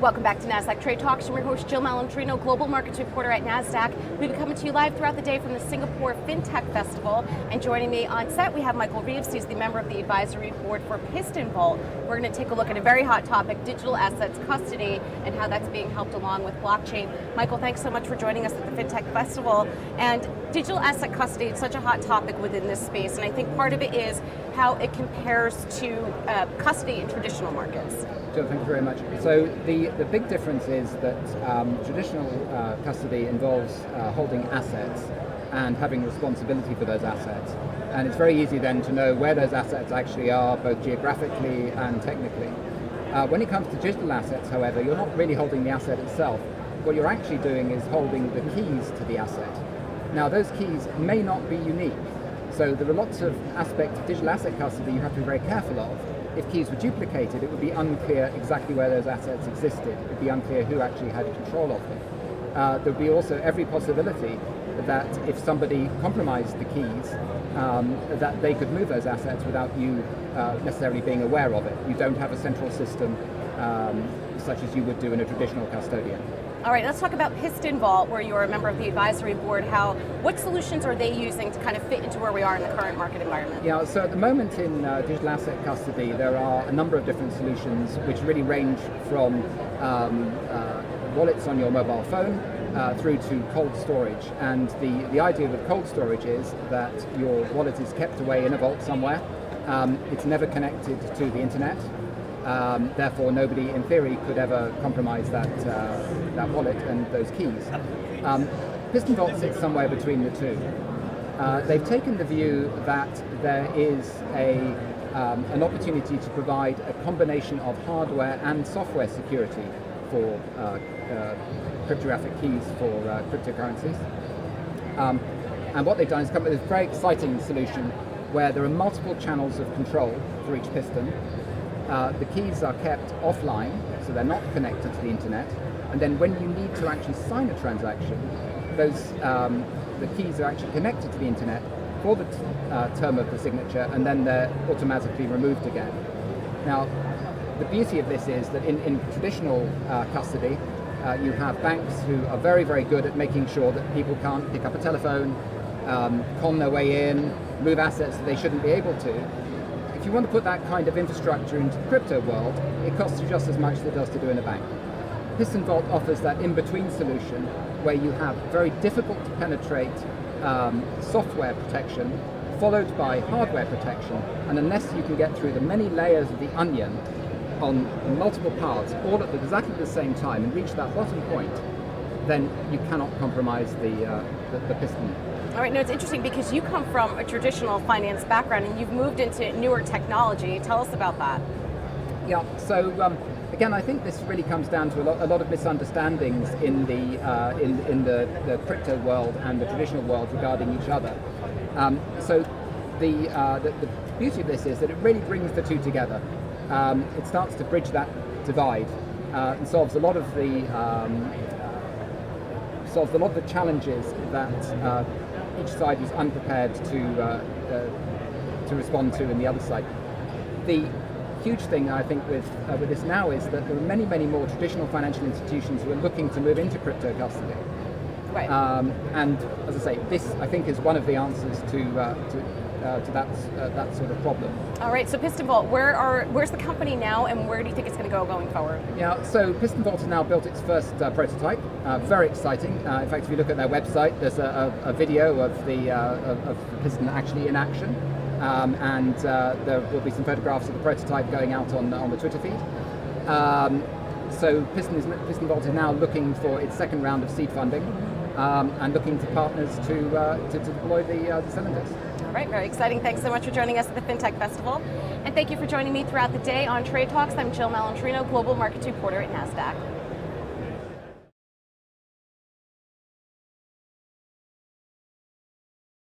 Welcome back to Nasdaq Trade Talks. I'm your host, Jill Malandrino, Global Markets Reporter at Nasdaq. We've been coming to you live throughout the day from the Singapore Fintech Festival. And joining me on set, we have Michael Reeves. He's the member of the advisory board for Piston Vault. We're going to take a look at a very hot topic, digital assets custody, and how that's being helped along with blockchain. Michael, thanks so much for joining us at the Fintech Festival. And digital asset custody, it's such a hot topic within this space. And I think part of it is how it compares to custody in traditional markets. Jill, thank you very much. So the big difference is that traditional custody involves holding assets and having responsibility for those assets. And it's very easy then to know where those assets actually are, both geographically and technically. When it comes to digital assets, however, you're not really holding the asset itself. What you're actually doing is holding the keys to the asset. Now, those keys may not be unique. So there are lots of aspects of digital asset custody you have to be very careful of. If keys were duplicated, it would be unclear exactly where those assets existed. It would be unclear who actually had control of them. There would be also every possibility that if somebody compromised the keys, that they could move those assets without you necessarily being aware of it. You don't have a central system such as you would do in a traditional custodian. All right, let's talk about Piston Vault, where you're a member of the advisory board. What solutions are they using to kind of fit into where we are in the current market environment? Yeah, so at the moment in digital asset custody, there are a number of different solutions which really range from wallets on your mobile phone through to cold storage. And the idea with cold storage is that your wallet is kept away in a vault somewhere. It's never connected to the internet. Therefore, nobody, in theory, could ever compromise that wallet and those keys. Piston Vault sits somewhere between the two. They've taken the view that there is an opportunity to provide a combination of hardware and software security for cryptographic keys for cryptocurrencies. And what they've done is come up with this very exciting solution where there are multiple channels of control for each piston. The keys are kept offline, so they're not connected to the internet. And then when you need to actually sign a transaction, the keys are actually connected to the internet for the term of the signature, and then they're automatically removed again. Now, the beauty of this is that in traditional custody, you have banks who are very, very good at making sure that people can't pick up a telephone, con their way in, move assets that they shouldn't be able to. If you want to put that kind of infrastructure into the crypto world, it costs you just as much as it does to do in a bank. Piston Vault offers that in-between solution where you have very difficult to penetrate software protection followed by hardware protection, and unless you can get through the many layers of the onion on multiple parts all at exactly the same time and reach that bottom point, then you cannot compromise the piston. All right, no, it's interesting because you come from a traditional finance background and you've moved into newer technology. Tell us about that. Yeah, so again, I think this really comes down to a lot of misunderstandings in the crypto world and the traditional world regarding each other. So the beauty of this is that it really brings the two together. It starts to bridge that divide and solves a lot of the challenges that each side is unprepared to respond to in the other side. The huge thing I think with this now is that there are many, many more traditional financial institutions who are looking to move into crypto custody. Right. And as I say, this I think is one of the answers to that sort of problem. All right, so Piston Vault, where's the company now, and where do you think it's going to go going forward? Yeah, so Piston Vault has now built its first prototype. Very exciting. In fact, if you look at their website, there's a video of the piston actually in action, and there will be some photographs of the prototype going out on the Twitter feed. So Piston Vault is now looking for its second round of seed funding, and looking to partners to deploy the cylinders. All right, very exciting. Thanks so much for joining us at the Fintech Festival. And thank you for joining me throughout the day on Trade Talks. I'm Jill Malandrino, Global Markets Reporter at Nasdaq.